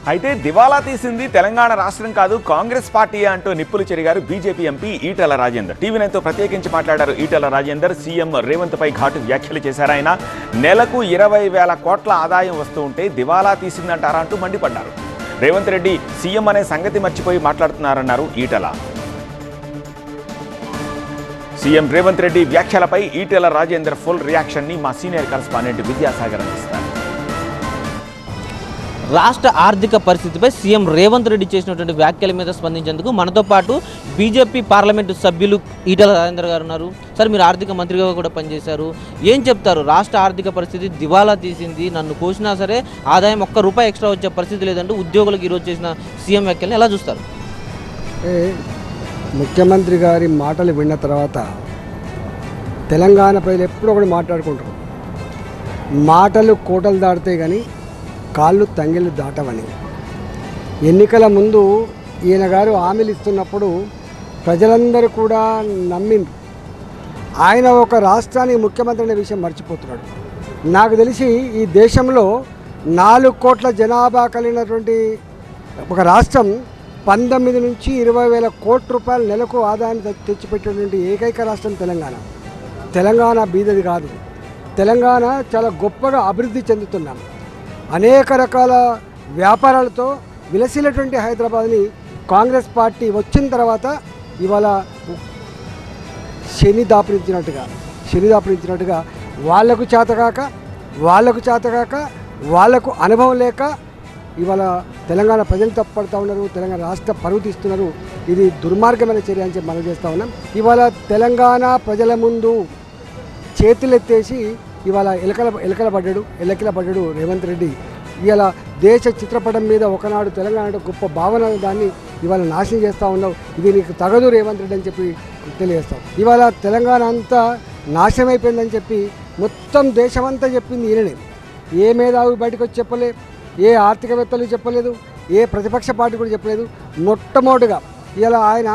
అయితే దివాలా తీసింది తెలంగాణ రాష్ట్రం కాదు కాంగ్రెస్ పార్టీ అంటూ నిప్పులు చెరిగారు బీజేపీ ఎంపీ ఈటెల రాజేందర్. టీవీ9తో ప్రత్యేకించి మాట్లాడారు ఈటెల రాజేందర్. సీఎం రేవంత్ పై ఘాటు వ్యాఖ్యలు చేశారు. ఆయన నెలకు 20,000 కోట్ల ఆదాయం వస్తూ ఉంటే దివాలా తీసిందంటారా అంటూ మండిపడ్డారు. రేవంత్ రెడ్డి సీఎం అనే సంగతి మర్చిపోయి మాట్లాడుతున్నారన్నారు ఈటెల. సీఎం రేవంత్ రెడ్డి వ్యాఖ్యలపై ఈటెల రాజేందర్ ఫుల్ రియాక్షన్ ని మా సీనియర్ కరెస్పాండెంట్ విద్యాసాగర్ అందిస్తారు. రాష్ట్ర ఆర్థిక పరిస్థితిపై సీఎం రేవంత్ రెడ్డి చేసినటువంటి వ్యాఖ్యల మీద స్పందించేందుకు మనతో పాటు బీజేపీ పార్లమెంటు సభ్యులు ఈటెల రాజేందర్ గారు ఉన్నారు. సార్, మీరు ఆర్థిక మంత్రిగా కూడా పనిచేశారు. ఏం చెప్తారు? రాష్ట్ర ఆర్థిక పరిస్థితి దివాలా తీసింది, నన్ను కోసినా సరే ఆదాయం ₹1 ఎక్స్ట్రా వచ్చే పరిస్థితి లేదంటూ ఉద్యోగులకు ఈరోజు చేసిన సీఎం వ్యాఖ్యలను ఎలా చూస్తారు? ముఖ్యమంత్రి గారి మాటలు విన్న తర్వాత తెలంగాణ ప్రజలు ఎప్పుడూ ఒకటి మాట్లాడుకుంటారు, మాటలు కోటలు దాటితే కానీ కాళ్ళు తంగెళ్ళు దాటవని. ఎన్నికల ముందు ఈయన గారు హామీలు ఇస్తున్నప్పుడు ప్రజలందరూ కూడా నమ్మిండ్రు. ఆయన ఒక రాష్ట్రానికి ముఖ్యమంత్రి అనే విషయం మర్చిపోతున్నాడు. నాకు తెలిసి ఈ దేశంలో 4 కోట్ల జనాభా కలిగినటువంటి ఒక రాష్ట్రం 19 నుంచి 20,000 కోట్ల రూపాయల నెలకు ఆదాయాన్ని తెచ్చిపెట్టినటువంటి ఏకైక రాష్ట్రం తెలంగాణ. తెలంగాణ బీదది కాదు. తెలంగాణ చాలా గొప్పగా అభివృద్ధి చెందుతున్నాం. అనేక రకాల వ్యాపారాలతో విలసిల్లేటువంటి హైదరాబాద్ని కాంగ్రెస్ పార్టీ వచ్చిన తర్వాత ఇవాళ శని దాపురించినట్టుగా వాళ్లకు చేతకాక వాళ్లకు అనుభవం లేక ఇవాళ తెలంగాణ ప్రజలు తప్పడుతూ ఉన్నారు. తెలంగాణ రాష్ట్ర పరువు తీస్తున్నారు. ఇది దుర్మార్గమైన చర్య అని చెప్పి మనం చేస్తూ ఉన్నాం. ఇవాళ తెలంగాణ ప్రజల ముందు చేతులెత్తేసి ఇవాళ ఎలకల పడ్డాడు రేవంత్ రెడ్డి. ఇవాళ దేశ చిత్రపటం మీద ఒకనాడు తెలంగాణ గొప్ప భావన దాన్ని ఇవాళ నాశనం చేస్తూ ఉన్నావు. ఇది నీకు తగదు రేవంత్ రెడ్డి అని చెప్పి తెలియజేస్తాం. ఇవాళ తెలంగాణ అంతా నాశనం అయిపోయిందని చెప్పి మొత్తం దేశమంతా చెప్పింది ఈయననే. ఏ మేధావి బయటకు వచ్చి చెప్పలేదు, ఏ ఆర్థికవేత్తలు చెప్పలేదు, ఏ ప్రతిపక్ష పార్టీ కూడా చెప్పలేదు. మొట్టమొదటిగా ఇలా ఆయన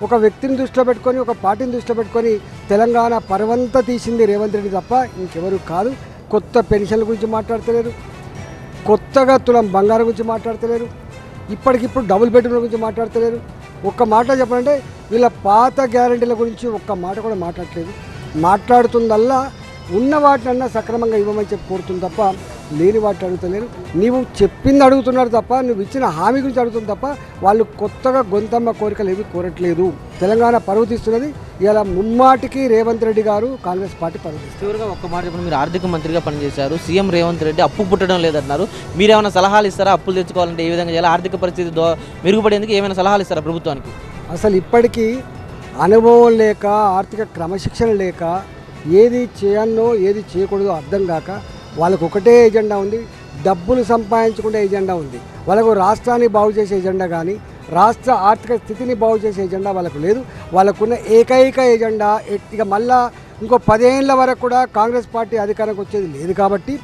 ఒక వ్యక్తిని దృష్టిలో పెట్టుకొని, ఒక పార్టీని దృష్టిలో పెట్టుకొని తెలంగాణ పర్వంతా తీసింది రేవంత్ రెడ్డి తప్ప ఇంకెవరు కాదు. కొత్త పెన్షన్ల గురించి మాట్లాడతలేరు, కొత్తగా తులం బంగారం గురించి మాట్లాడతలేరు, ఇప్పటికిప్పుడు డబుల్ బెడ్రూమ్ల గురించి మాట్లాడతలేరు. ఒక్క మాట చెప్పాలంటే వీళ్ళ పాత గ్యారంటీల గురించి ఒక్క మాట కూడా మాట్లాడలేదు. మాట్లాడుతుందల్లా ఉన్న వాటినన్నా సక్రమంగా ఇవ్వమని చెప్పి కోరుతుంది తప్ప లేని వాటిని అడుగుతలేరు. నీవు చెప్పింది అడుగుతున్నారు తప్ప, నువ్వు ఇచ్చిన హామీ గురించి అడుగుతుంది తప్ప వాళ్ళు కొత్తగా గొంతమ్మ కోరికలు ఏవి కోరట్లేదు. తెలంగాణ పరువు తీస్తున్నది ఇలా ముమ్మాటికి రేవంత్ రెడ్డి గారు, కాంగ్రెస్ పార్టీ పరువు తీస్తుంది. చివరిగా ఒక్క మాట చెప్పండి, మీరు ఆర్థిక మంత్రిగా పనిచేశారు. సీఎం రేవంత్ రెడ్డి అప్పు పుట్టడం లేదన్నారు. మీరేమైనా సలహాలు ఇస్తారా? అప్పులు తెచ్చుకోవాలంటే ఏ విధంగా చేయాలి? ఆర్థిక పరిస్థితి మెరుగుపడేందుకు ఏమైనా సలహాలు ఇస్తారా ప్రభుత్వానికి? అసలు ఇప్పటికీ అనుభవం లేక, ఆర్థిక క్రమశిక్షణ లేక, ఏది చేయన్నో ఏది చేయకూడదో అర్థం కాక వాళ్ళకు ఒకటే ఎజెండా ఉంది, డబ్బులు సంపాదించుకునే ఎజెండా ఉంది. వాళ్ళకు రాష్ట్రాన్ని బాగు చేసే ఎజెండా కానీ, రాష్ట్ర ఆర్థిక స్థితిని బాగు చేసే ఎజెండా వాళ్ళకు లేదు. వాళ్ళకున్న ఏకైక ఎజెండా ఇక మళ్ళా ఇంకో 10 ఏళ్ళ వరకు కూడా కాంగ్రెస్ పార్టీ అధికారానికి వచ్చేది లేదు. కాబట్టి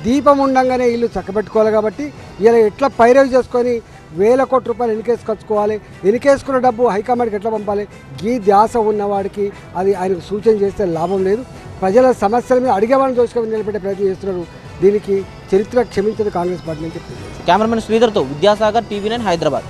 దీపం ఉండంగానే ఇల్లు చక్కబెట్టుకోవాలి. కాబట్టి ఇలా ఎట్లా పైరవి చేసుకొని 1,000 కోట్ల రూపాయలు ఎన్నికేసుకొచ్చుకోవాలి, ఎన్నికేసుకున్న డబ్బు హైకమాండ్కి ఎట్లా పంపాలి, ఈ ధ్యాస ఉన్నవాడికి అది ఆయనకు సూచన చేస్తే లాభం లేదు. ప్రజల సమస్యల మీద అడిగేవాళ్ళని దోచుకొని నిలబెట్టే ప్రయత్నం చేస్తున్నారు. దీనికి చరిత్ర క్షమించదు కాంగ్రెస్ పార్టీ అని చెప్తుంది. కెమెరామెన్ శ్రీధర్తో విద్యాసాగర్, టీవీ9 హైదరాబాద్.